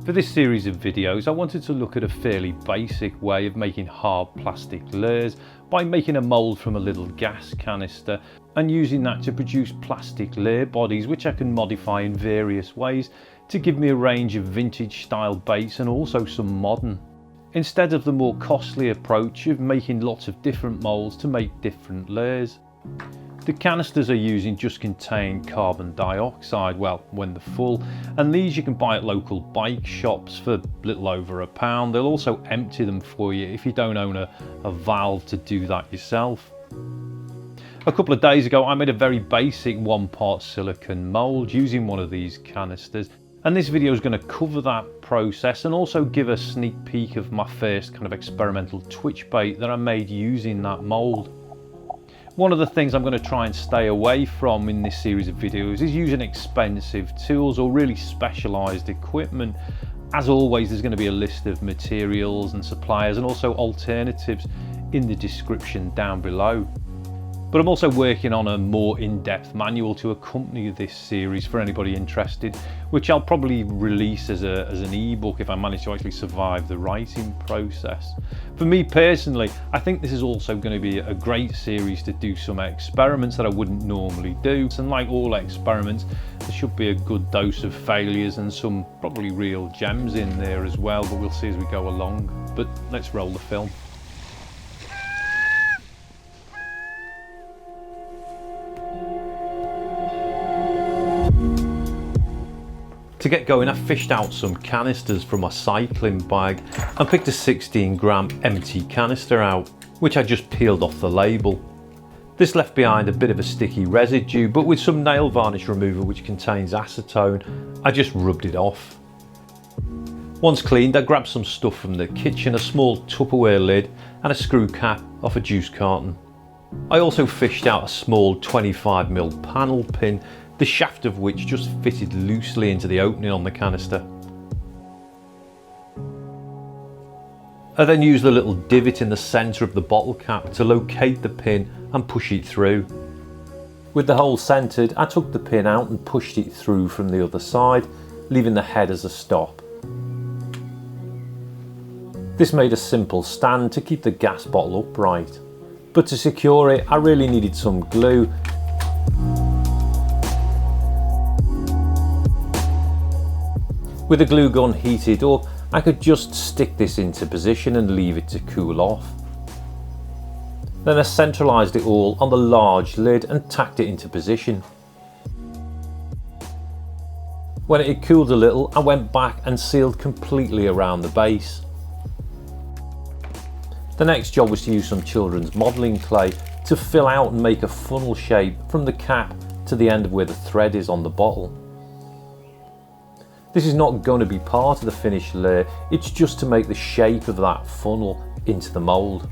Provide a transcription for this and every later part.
For this series of videos, I wanted to look at a fairly basic way of making hard plastic layers by making a mould from a little gas canister and using that to produce plastic layer bodies, which I can modify in various ways to give me a range of vintage style baits and also some modern, instead of the more costly approach of making lots of different moulds to make different layers. The canisters I using just contain carbon dioxide, well, when they're full, and these you can buy at local bike shops for little over £1. They'll also empty them for you if you don't own a valve to do that yourself. A couple of days ago I made a very basic 1-part silicone mould using one of these canisters, and this video is going to cover that process and also give a sneak peek of my first kind of experimental twitch bait that I made using that mould. One of the things I'm going to try and stay away from in this series of videos is using expensive tools or really specialised equipment. As always, there's going to be a list of materials and suppliers and also alternatives in the description down below. But I'm also working on a more in-depth manual to accompany this series for anybody interested, which I'll probably release as an ebook if I manage to actually survive the writing process. For me personally, I think this is also going to be a great series to do some experiments that I wouldn't normally do. And like all experiments, there should be a good dose of failures and some probably real gems in there as well, but we'll see as we go along. But let's roll the film. To get going, I fished out some canisters from my cycling bag and picked a 16-gram empty canister out, which I just peeled off the label. This left behind a bit of a sticky residue, but with some nail varnish remover which contains acetone, I just rubbed it off. Once cleaned, I grabbed some stuff from the kitchen, a small Tupperware lid and a screw cap off a juice carton. I also fished out a small 25mm panel pin, the shaft of which just fitted loosely into the opening on the canister. I then used the little divot in the centre of the bottle cap to locate the pin and push it through. With the hole centred, I took the pin out and pushed it through from the other side, leaving the head as a stop. This made a simple stand to keep the gas bottle upright, but to secure it I really needed some glue. With the glue gun heated up, I could just stick this into position and leave it to cool off. Then I centralised it all on the large lid and tacked it into position. When it had cooled a little, I went back and sealed completely around the base. The next job was to use some children's modelling clay to fill out and make a funnel shape from the cap to the end of where the thread is on the bottle. This is not going to be part of the finished layer, it's just to make the shape of that funnel into the mould.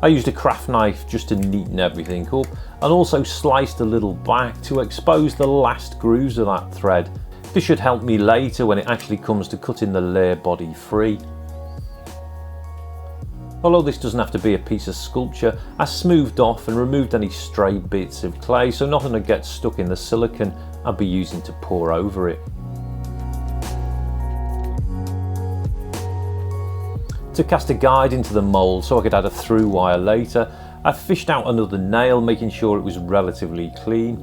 I used a craft knife just to neaten everything up and also sliced a little back to expose the last grooves of that thread. This should help me later when it actually comes to cutting the layer body free. Although this doesn't have to be a piece of sculpture, I smoothed off and removed any stray bits of clay so nothing would get stuck in the silicone I'll be using to pour over it. To cast a guide into the mould so I could add a through wire later, I fished out another nail, making sure it was relatively clean.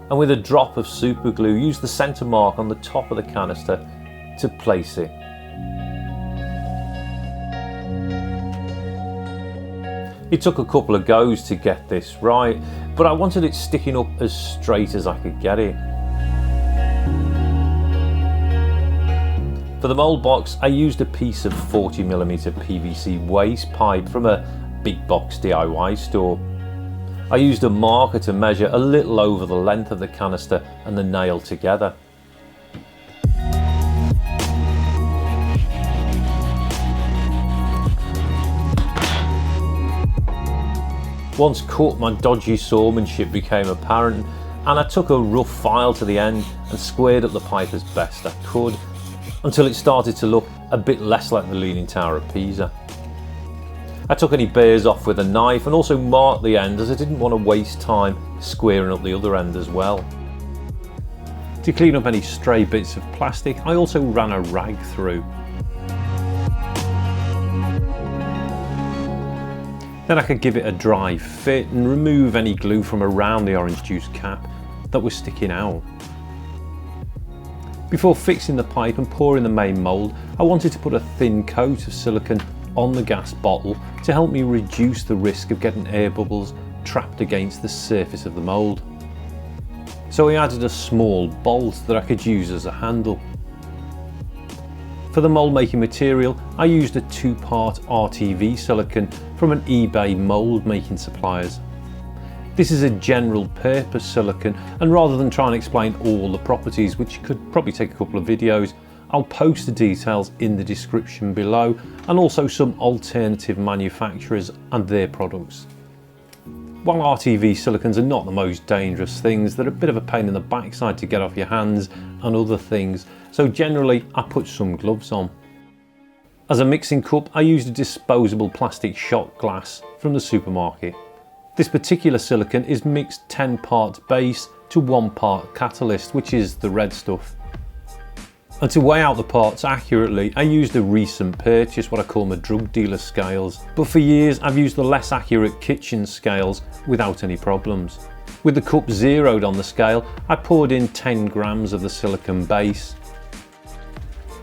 And with a drop of super glue, used the centre mark on the top of the canister to place it. It took a couple of goes to get this right, but I wanted it sticking up as straight as I could get it. For the mould box, I used a piece of 40mm PVC waste pipe from a big box DIY store. I used a marker to measure a little over the length of the canister and the nail together. Once cut, my dodgy sawmanship became apparent, and I took a rough file to the end and squared up the pipe as best I could, until it started to look a bit less like the Leaning Tower of Pisa. I took any burrs off with a knife and also marked the end, as I didn't want to waste time squaring up the other end as well. To clean up any stray bits of plastic, I also ran a rag through. Then I could give it a dry fit and remove any glue from around the orange juice cap that was sticking out. Before fixing the pipe and pouring the main mould, I wanted to put a thin coat of silicone on the gas bottle to help me reduce the risk of getting air bubbles trapped against the surface of the mould. So I added a small bolt that I could use as a handle. For the mould making material, I used a 2-part RTV silicone from an eBay mould making suppliers. This is a general purpose silicone, and rather than try and explain all the properties, which could probably take a couple of videos, I'll post the details in the description below, and also some alternative manufacturers and their products. While RTV silicones are not the most dangerous things, they're a bit of a pain in the backside to get off your hands and other things, so generally I put some gloves on. As a mixing cup, I used a disposable plastic shot glass from the supermarket. This particular silicone is mixed 10 parts base to 1 part catalyst, which is the red stuff. And to weigh out the parts accurately, I used a recent purchase, what I call my drug dealer scales. But for years I've used the less accurate kitchen scales without any problems. With the cup zeroed on the scale, I poured in 10 grams of the silicone base.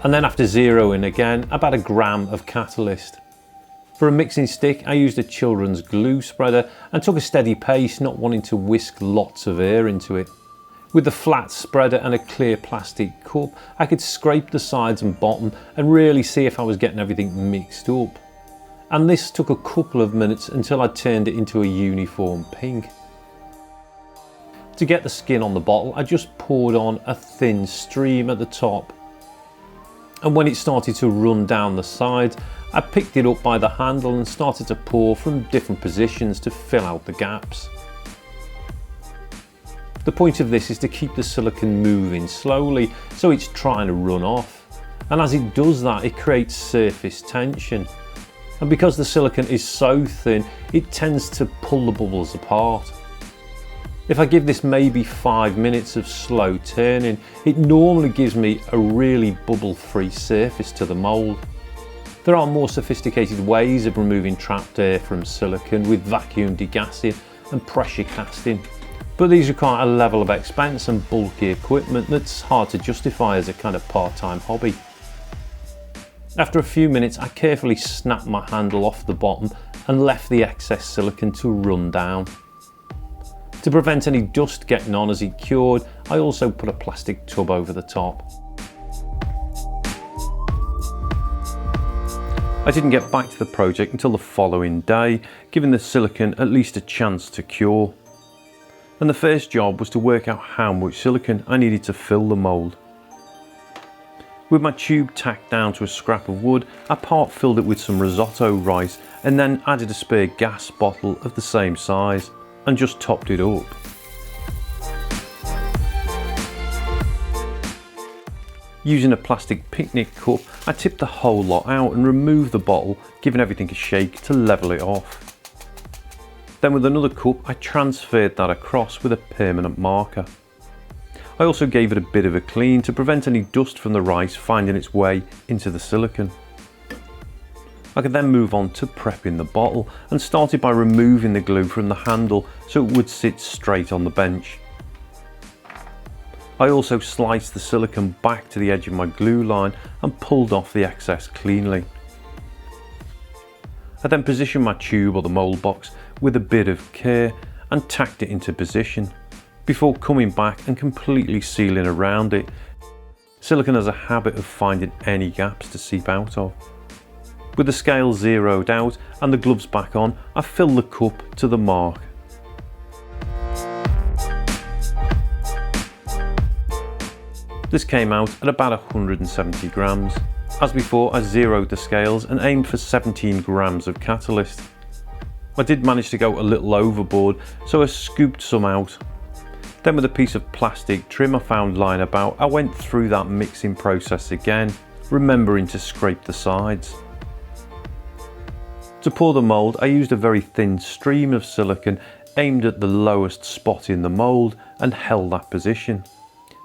And then after zeroing again, about a gram of catalyst. For a mixing stick, I used a children's glue spreader and took a steady pace, not wanting to whisk lots of air into it. With the flat spreader and a clear plastic cup, I could scrape the sides and bottom and really see if I was getting everything mixed up. And this took a couple of minutes until I turned it into a uniform pink. To get the skin on the bottle, I just poured on a thin stream at the top. And when it started to run down the sides, I picked it up by the handle and started to pour from different positions to fill out the gaps. The point of this is to keep the silicone moving slowly so it's trying to run off. And as it does that, it creates surface tension. And because the silicone is so thin, it tends to pull the bubbles apart. If I give this maybe 5 minutes of slow turning, it normally gives me a really bubble-free surface to the mould. There are more sophisticated ways of removing trapped air from silicone with vacuum degassing and pressure casting, but these require a level of expense and bulky equipment that's hard to justify as a kind of part-time hobby. After a few minutes, I carefully snapped my handle off the bottom and left the excess silicone to run down. To prevent any dust getting on as it cured, I also put a plastic tub over the top. I didn't get back to the project until the following day, giving the silicone at least a chance to cure. And the first job was to work out how much silicone I needed to fill the mould. With my tube tacked down to a scrap of wood, I part filled it with some risotto rice and then added a spare gas bottle of the same size and just topped it up. Using a plastic picnic cup, I tipped the whole lot out and removed the bottle, giving everything a shake to level it off. Then with another cup, I transferred that across with a permanent marker. I also gave it a bit of a clean to prevent any dust from the rice finding its way into the silicone. I could then move on to prepping the bottle and started by removing the glue from the handle so it would sit straight on the bench. I also sliced the silicone back to the edge of my glue line and pulled off the excess cleanly. I then positioned my tube or the mould box with a bit of care and tacked it into position before coming back and completely sealing around it. Silicone has a habit of finding any gaps to seep out of. With the scale zeroed out and the gloves back on, I filled the cup to the mark. This came out at about 170 grams. As before, I zeroed the scales and aimed for 17 grams of catalyst. I did manage to go a little overboard, so I scooped some out. Then with a piece of plastic trim I found lying about, I went through that mixing process again, remembering to scrape the sides. To pour the mould, I used a very thin stream of silicone aimed at the lowest spot in the mould and held that position.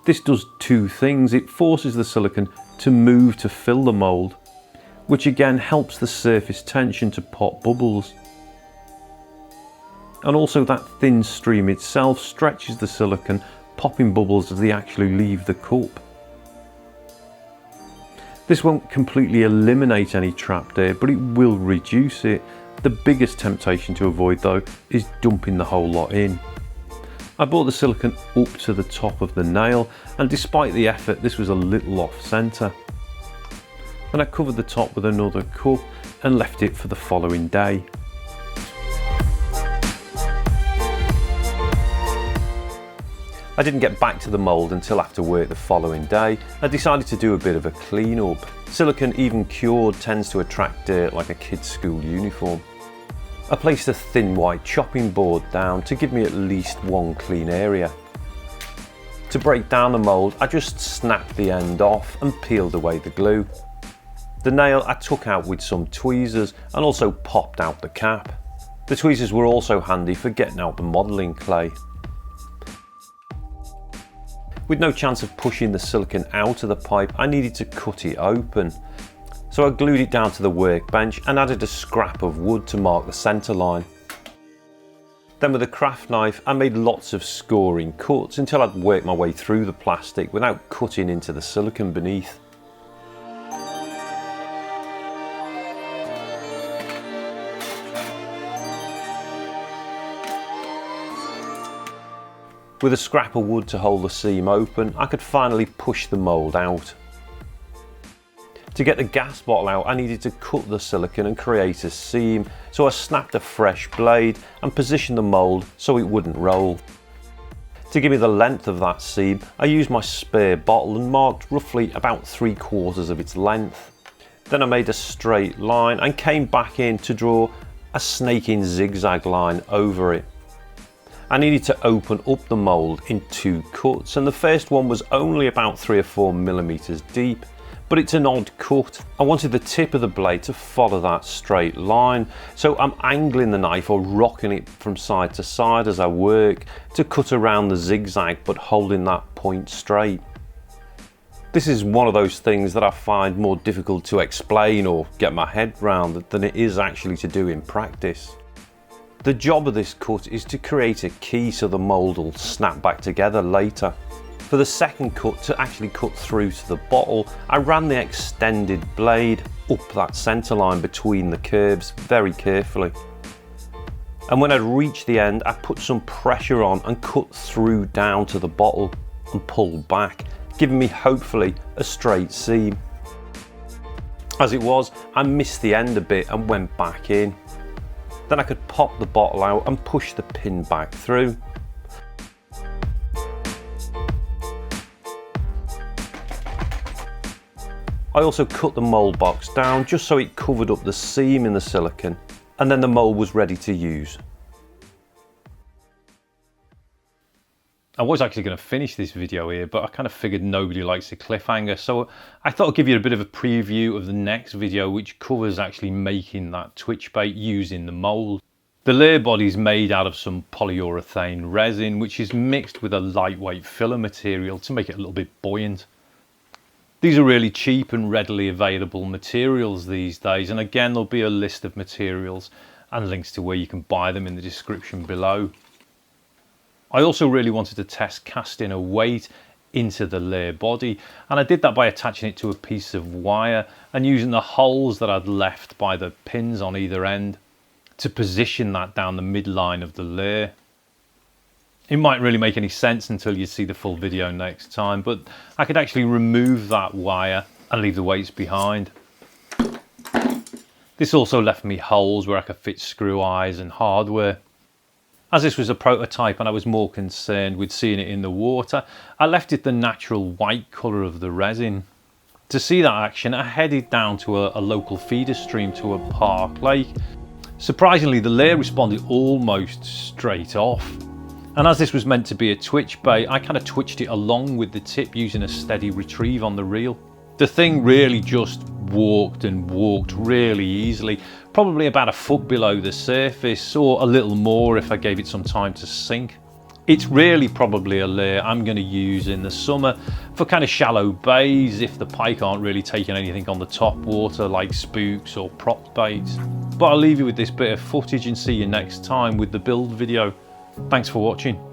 This does two things. It forces the silicone to move to fill the mould, which again helps the surface tension to pop bubbles. And also that thin stream itself stretches the silicone, popping bubbles as they actually leave the cup. This won't completely eliminate any trapped air, but it will reduce it. The biggest temptation to avoid though is dumping the whole lot in. I brought the silicone up to the top of the nail, and despite the effort this was a little off centre. Then I covered the top with another cup and left it for the following day. I didn't get back to the mould until after work the following day. I decided to do a bit of a clean up. Silicone, even cured, tends to attract dirt like a kid's school uniform. I placed a thin white chopping board down to give me at least one clean area. To break down the mould, I just snapped the end off and peeled away the glue. The nail I took out with some tweezers and also popped out the cap. The tweezers were also handy for getting out the modelling clay. With no chance of pushing the silicone out of the pipe, I needed to cut it open. So I glued it down to the workbench and added a scrap of wood to mark the centre line. Then with a craft knife I made lots of scoring cuts until I'd worked my way through the plastic without cutting into the silicone beneath. With a scrap of wood to hold the seam open, I could finally push the mould out. To get the gas bottle out, I needed to cut the silicone and create a seam, so I snapped a fresh blade and positioned the mould so it wouldn't roll. To give me the length of that seam, I used my spare bottle and marked roughly about 3/4 of its length. Then I made a straight line and came back in to draw a snaking zigzag line over it. I needed to open up the mould in 2 cuts, and the first one was only about 3 or 4 millimeters deep, but it's an odd cut. I wanted the tip of the blade to follow that straight line, so I'm angling the knife or rocking it from side to side as I work to cut around the zigzag but holding that point straight. This is one of those things that I find more difficult to explain or get my head round than it is actually to do in practice. The job of this cut is to create a key so the mould will snap back together later. For the second cut, to actually cut through to the bottle, I ran the extended blade up that centre line between the curves very carefully. And when I'd reached the end, I put some pressure on and cut through down to the bottle and pulled back, giving me hopefully a straight seam. As it was, I missed the end a bit and went back in. Then I could pop the bottle out and push the pin back through. I also cut the mould box down just so it covered up the seam in the silicone, and then the mould was ready to use. I was actually going to finish this video here, but I kind of figured nobody likes a cliffhanger, so I thought I'd give you a bit of a preview of the next video, which covers actually making that twitch bait using the mould. The layer body is made out of some polyurethane resin, which is mixed with a lightweight filler material to make it a little bit buoyant. These are really cheap and readily available materials these days, and again there'll be a list of materials and links to where you can buy them in the description below. I also really wanted to test casting a weight into the layer body, and I did that by attaching it to a piece of wire and using the holes that I'd left by the pins on either end to position that down the midline of the layer. It might really make any sense until you see the full video next time, but I could actually remove that wire and leave the weights behind. This also left me holes where I could fit screw eyes and hardware. As this was a prototype and I was more concerned with seeing it in the water, I left it the natural white colour of the resin. To see that action, I headed down to a local feeder stream to a park lake. Surprisingly, the layer responded almost straight off. And as this was meant to be a twitch bait, I kind of twitched it along with the tip using a steady retrieve on the reel. The thing really just walked and walked really easily, probably about a foot below the surface, or a little more if I gave it some time to sink. It's really probably a lure I'm going to use in the summer for kind of shallow bays if the pike aren't really taking anything on the top water like spooks or prop baits. But I'll leave you with this bit of footage and see you next time with the build video. Thanks for watching.